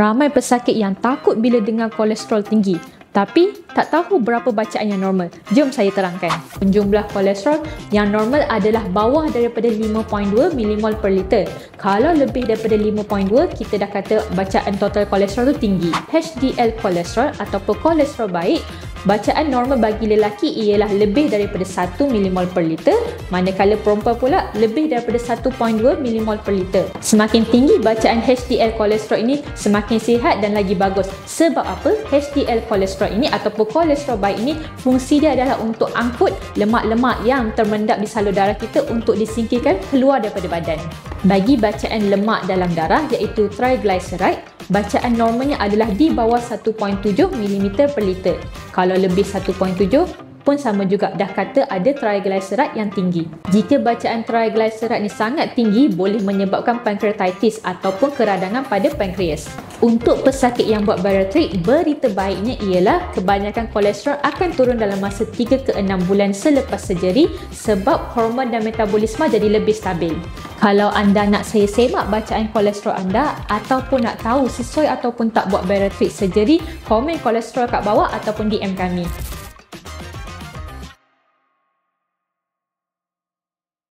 Ramai pesakit yang takut bila dengar kolesterol tinggi, tapi tak tahu berapa bacaan yang normal. Jom saya terangkan. Jumlah kolesterol yang normal adalah bawah daripada 5.2 mmol per liter. Kalau lebih daripada 5.2, kita dah kata bacaan total kolesterol tu tinggi. HDL kolesterol ataupun kolesterol baik, bacaan normal bagi lelaki ialah lebih daripada 1 mmol per liter, manakala perempuan pula lebih daripada 1.2 mmol per liter. Semakin tinggi bacaan HDL kolesterol ini, semakin sihat dan lagi bagus. Sebab apa? HDL kolesterol ini ataupun kolesterol baik ini, fungsi dia adalah untuk angkut lemak-lemak yang termendap di salur darah kita untuk disingkirkan keluar daripada badan. Bagi bacaan lemak dalam darah iaitu triglyceride, bacaan normalnya adalah di bawah 1.7 mm per liter. Kalau lebih 1.7 pun sama juga, dah kata ada triglyceride yang tinggi. Jika bacaan triglyceride ni sangat tinggi, boleh menyebabkan pankreatitis ataupun keradangan pada pankreas. Untuk pesakit yang buat bariatrik, berita baiknya ialah kebanyakan kolesterol akan turun dalam masa 3 ke 6 bulan selepas serjeri sebab hormon dan metabolisme jadi lebih stabil. Kalau anda nak saya semak bacaan kolesterol anda ataupun nak tahu sesuai ataupun tak buat bariatrik serjeri, komen kolesterol kat bawah ataupun DM kami.